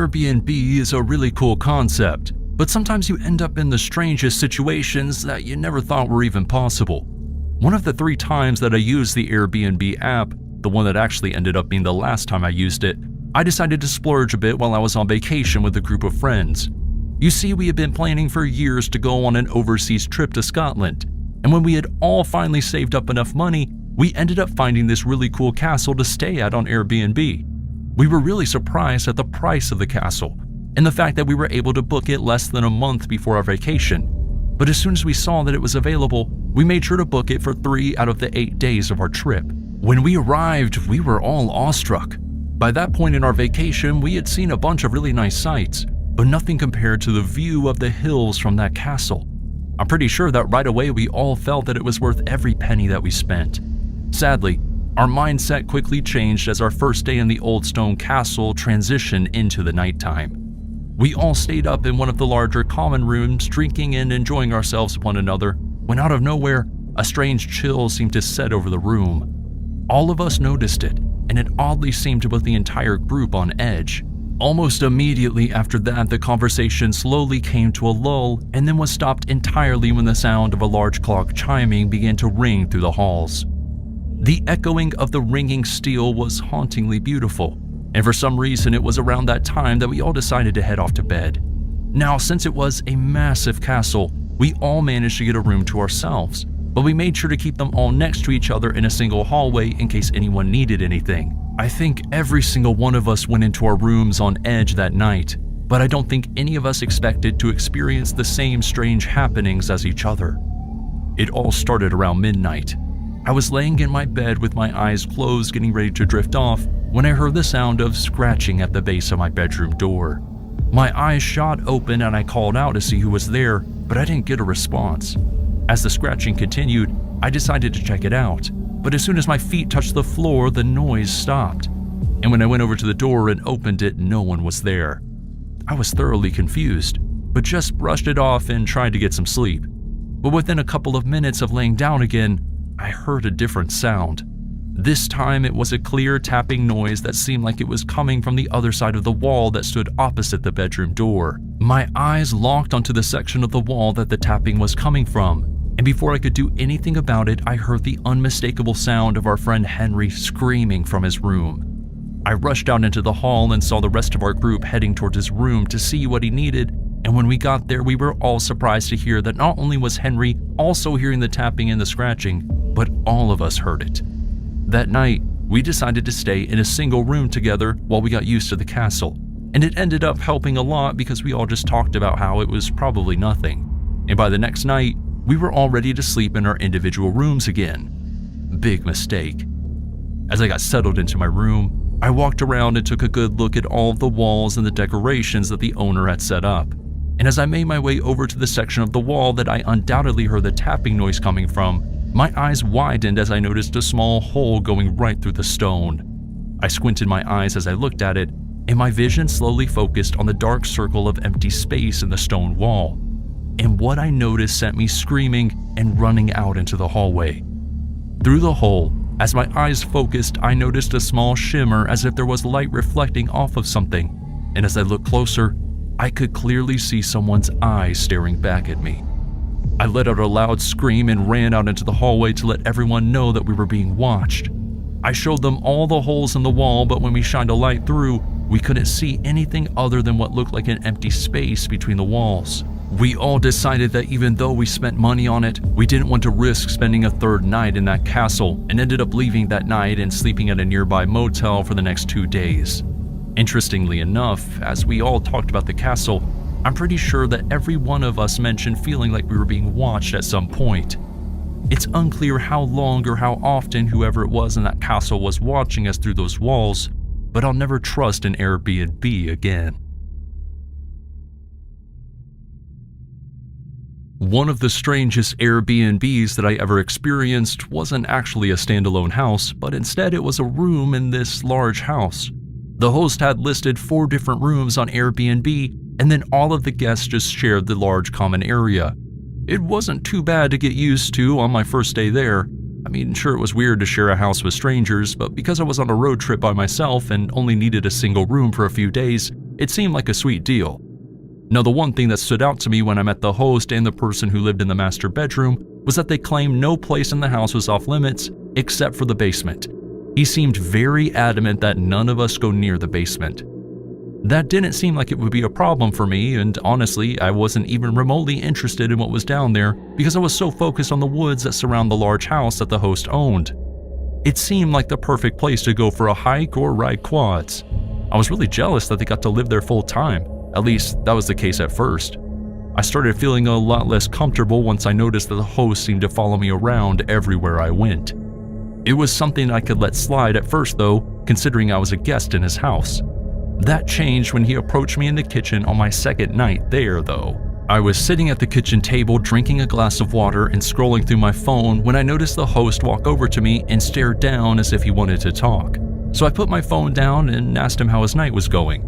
Airbnb is a really cool concept, but sometimes you end up in the strangest situations that you never thought were even possible. One of the 3 times that I used the Airbnb app, the one that actually ended up being the last time I used it, I decided to splurge a bit while I was on vacation with a group of friends. You see, we had been planning for years to go on an overseas trip to Scotland, and when we had all finally saved up enough money, we ended up finding this really cool castle to stay at on Airbnb. We were really surprised at the price of the castle and the fact that we were able to book it less than a month before our vacation. But as soon as we saw that it was available, we made sure to book it for 3 out of the 8 days of our trip. When we arrived, we were all awestruck. By that point in our vacation, we had seen a bunch of really nice sights, but nothing compared to the view of the hills from that castle. I'm pretty sure that right away we all felt that it was worth every penny that we spent. Sadly, our mindset quickly changed as our first day in the old stone castle transitioned into the nighttime. We all stayed up in one of the larger common rooms, drinking and enjoying ourselves with one another, when out of nowhere, a strange chill seemed to set over the room. All of us noticed it, and it oddly seemed to put the entire group on edge. Almost immediately after that, the conversation slowly came to a lull and then was stopped entirely when the sound of a large clock chiming began to ring through the halls. The echoing of the ringing steel was hauntingly beautiful, and for some reason it was around that time that we all decided to head off to bed. Now, since it was a massive castle, we all managed to get a room to ourselves, but we made sure to keep them all next to each other in a single hallway in case anyone needed anything. I think every single one of us went into our rooms on edge that night, but I don't think any of us expected to experience the same strange happenings as each other. It all started around midnight. I was laying in my bed with my eyes closed, getting ready to drift off, when I heard the sound of scratching at the base of my bedroom door. My eyes shot open and I called out to see who was there, but I didn't get a response. As the scratching continued, I decided to check it out, but as soon as my feet touched the floor, the noise stopped. And when I went over to the door and opened it, no one was there. I was thoroughly confused, but just brushed it off and tried to get some sleep. But within a couple of minutes of laying down again, I heard a different sound. This time it was a clear tapping noise that seemed like it was coming from the other side of the wall that stood opposite the bedroom door. My eyes locked onto the section of the wall that the tapping was coming from, and before I could do anything about it, I heard the unmistakable sound of our friend Henry screaming from his room. I rushed out into the hall and saw the rest of our group heading towards his room to see what he needed, and when we got there, we were all surprised to hear that not only was Henry also hearing the tapping and the scratching, but all of us heard it. That night, we decided to stay in a single room together while we got used to the castle, and it ended up helping a lot because we all just talked about how it was probably nothing. And by the next night, we were all ready to sleep in our individual rooms again. Big mistake. As I got settled into my room, I walked around and took a good look at all of the walls and the decorations that the owner had set up. And as I made my way over to the section of the wall that I undoubtedly heard the tapping noise coming from, my eyes widened as I noticed a small hole going right through the stone. I squinted my eyes as I looked at it, and my vision slowly focused on the dark circle of empty space in the stone wall. And what I noticed sent me screaming and running out into the hallway. Through the hole, as my eyes focused, I noticed a small shimmer as if there was light reflecting off of something, and as I looked closer, I could clearly see someone's eyes staring back at me. I let out a loud scream and ran out into the hallway to let everyone know that we were being watched. I showed them all the holes in the wall, but when we shined a light through, we couldn't see anything other than what looked like an empty space between the walls. We all decided that even though we spent money on it, we didn't want to risk spending a third night in that castle, and ended up leaving that night and sleeping at a nearby motel for the next 2 days. Interestingly enough, as we all talked about the castle, I'm pretty sure that every one of us mentioned feeling like we were being watched at some point. It's unclear how long or how often whoever it was in that castle was watching us through those walls, but I'll never trust an Airbnb again. One of the strangest Airbnbs that I ever experienced wasn't actually a standalone house, but instead it was a room in this large house. The host had listed 4 different rooms on Airbnb, and then all of the guests just shared the large common area. It wasn't too bad to get used to on my first day there. I mean, sure, it was weird to share a house with strangers, but because I was on a road trip by myself and only needed a single room for a few days, it seemed like a sweet deal. Now, the one thing that stood out to me when I met the host and the person who lived in the master bedroom was that they claimed no place in the house was off limits except for the basement. He seemed very adamant that none of us go near the basement. That didn't seem like it would be a problem for me, and honestly, I wasn't even remotely interested in what was down there because I was so focused on the woods that surround the large house that the host owned. It seemed like the perfect place to go for a hike or ride quads. I was really jealous that they got to live there full time. At least, that was the case at first. I started feeling a lot less comfortable once I noticed that the host seemed to follow me around everywhere I went. It was something I could let slide at first though, considering I was a guest in his house. That changed when he approached me in the kitchen on my second night there though. I was sitting at the kitchen table drinking a glass of water and scrolling through my phone when I noticed the host walk over to me and stare down as if he wanted to talk. So I put my phone down and asked him how his night was going.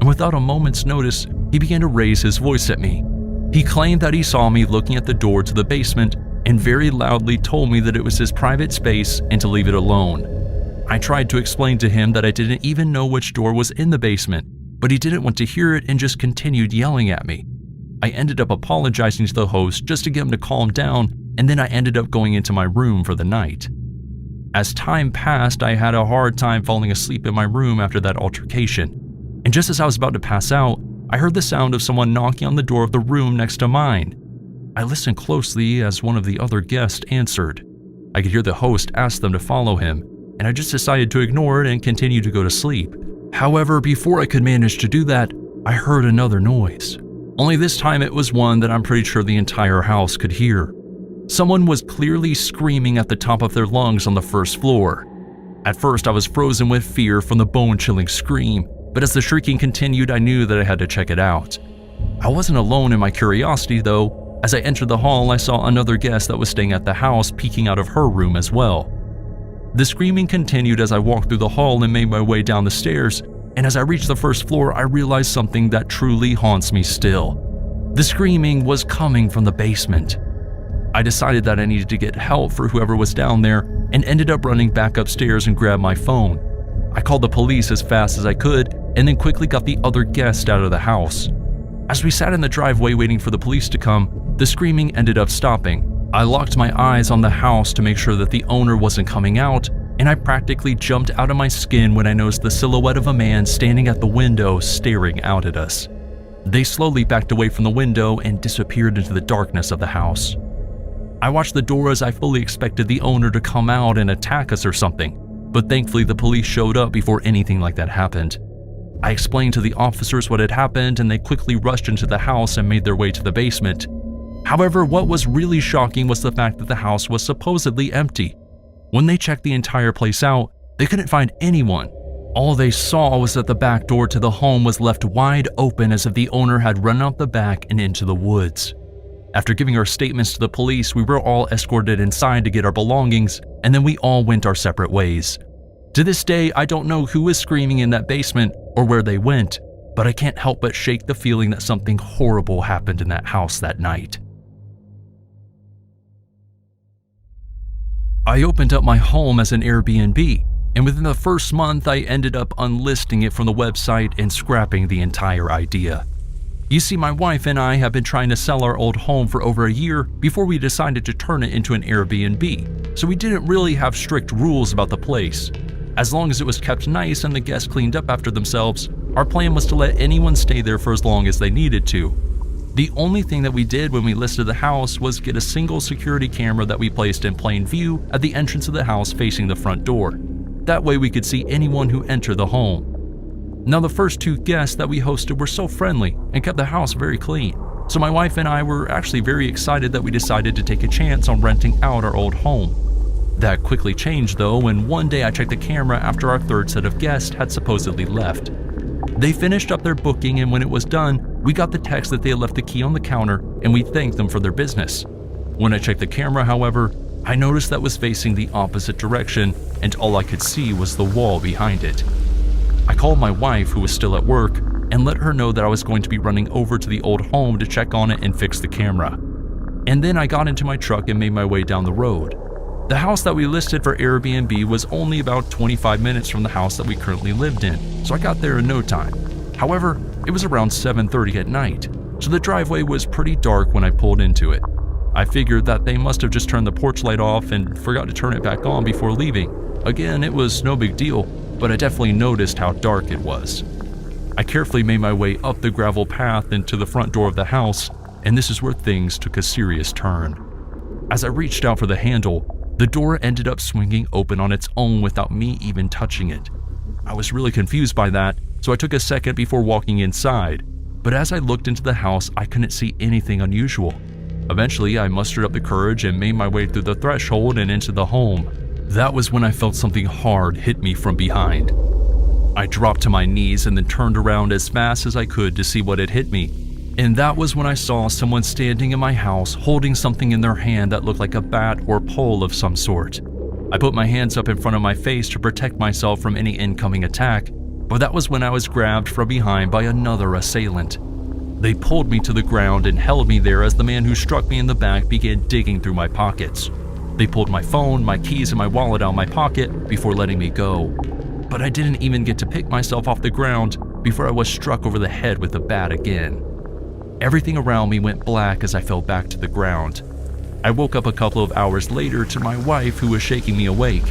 And without a moment's notice, he began to raise his voice at me. He claimed that he saw me looking at the door to the basement and very loudly told me that it was his private space and to leave it alone. I tried to explain to him that I didn't even know which door was in the basement, but he didn't want to hear it and just continued yelling at me. I ended up apologizing to the host just to get him to calm down, and then I ended up going into my room for the night. As time passed, I had a hard time falling asleep in my room after that altercation. And just as I was about to pass out, I heard the sound of someone knocking on the door of the room next to mine. I listened closely as one of the other guests answered. I could hear the host ask them to follow him, and I just decided to ignore it and continue to go to sleep. However, before I could manage to do that, I heard another noise. Only this time it was one that I'm pretty sure the entire house could hear. Someone was clearly screaming at the top of their lungs on the first floor. At first, I was frozen with fear from the bone-chilling scream, but as the shrieking continued, I knew that I had to check it out. I wasn't alone in my curiosity though. As I entered the hall, I saw another guest that was staying at the house peeking out of her room as well. The screaming continued as I walked through the hall and made my way down the stairs, and as I reached the first floor, I realized something that truly haunts me still. The screaming was coming from the basement. I decided that I needed to get help for whoever was down there and ended up running back upstairs and grabbed my phone. I called the police as fast as I could and then quickly got the other guest out of the house. As we sat in the driveway waiting for the police to come, the screaming ended up stopping. I locked my eyes on the house to make sure that the owner wasn't coming out, and I practically jumped out of my skin when I noticed the silhouette of a man standing at the window staring out at us. They slowly backed away from the window and disappeared into the darkness of the house. I watched the door as I fully expected the owner to come out and attack us or something, but thankfully the police showed up before anything like that happened. I explained to the officers what had happened and they quickly rushed into the house and made their way to the basement. However, what was really shocking was the fact that the house was supposedly empty. When they checked the entire place out, they couldn't find anyone. All they saw was that the back door to the home was left wide open as if the owner had run out the back and into the woods. After giving our statements to the police, we were all escorted inside to get our belongings, and then we all went our separate ways. To this day, I don't know who was screaming in that basement or where they went, but I can't help but shake the feeling that something horrible happened in that house that night. I opened up my home as an Airbnb, and within the first month I ended up unlisting it from the website and scrapping the entire idea. You see, my wife and I have been trying to sell our old home for over a year before we decided to turn it into an Airbnb, so we didn't really have strict rules about the place. As long as it was kept nice and the guests cleaned up after themselves, our plan was to let anyone stay there for as long as they needed to. The only thing that we did when we listed the house was get a single security camera that we placed in plain view at the entrance of the house facing the front door. That way we could see anyone who entered the home. Now, the first 2 guests that we hosted were so friendly and kept the house very clean, so my wife and I were actually very excited that we decided to take a chance on renting out our old home. That quickly changed though when one day I checked the camera after our 3rd set of guests had supposedly left. They finished up their booking, and when it was done, we got the text that they had left the key on the counter and we thanked them for their business. When I checked the camera, however, I noticed that was facing the opposite direction and all I could see was the wall behind it. I called my wife, who was still at work, and let her know that I was going to be running over to the old home to check on it and fix the camera. And then I got into my truck and made my way down the road. The house that we listed for Airbnb was only about 25 minutes from the house that we currently lived in, so I got there in no time. However, It was around 7:30 at night, so the driveway was pretty dark when I pulled into it. I figured that they must have just turned the porch light off and forgot to turn it back on before leaving. Again, it was no big deal, but I definitely noticed how dark it was. I carefully made my way up the gravel path into the front door of the house, and this is where things took a serious turn. As I reached out for the handle, the door ended up swinging open on its own without me even touching it. I was really confused by that, so I took a second before walking inside, but as I looked into the house, I couldn't see anything unusual. Eventually, I mustered up the courage and made my way through the threshold and into the home. That was when I felt something hard hit me from behind. I dropped to my knees and then turned around as fast as I could to see what had hit me. And that was when I saw someone standing in my house holding something in their hand that looked like a bat or pole of some sort. I put my hands up in front of my face to protect myself from any incoming attack, but that was when I was grabbed from behind by another assailant. They pulled me to the ground and held me there as the man who struck me in the back began digging through my pockets. They pulled my phone, my keys, and my wallet out of my pocket before letting me go. But I didn't even get to pick myself off the ground before I was struck over the head with a bat again. Everything around me went black as I fell back to the ground. I woke up a couple of hours later to my wife, who was shaking me awake.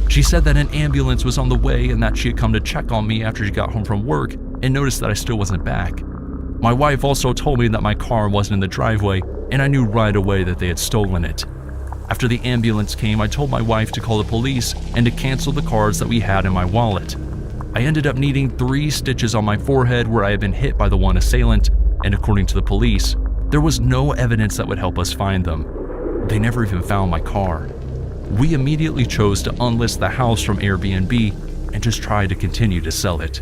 She said that an ambulance was on the way and that she had come to check on me after she got home from work and noticed that I still wasn't back. My wife also told me that my car wasn't in the driveway, and I knew right away that they had stolen it. After the ambulance came, I told my wife to call the police and to cancel the cards that we had in my wallet. I ended up needing 3 stitches on my forehead where I had been hit by the one assailant, and according to the police, there was no evidence that would help us find them. They never even found my car. We immediately chose to unlist the house from Airbnb and just try to continue to sell it.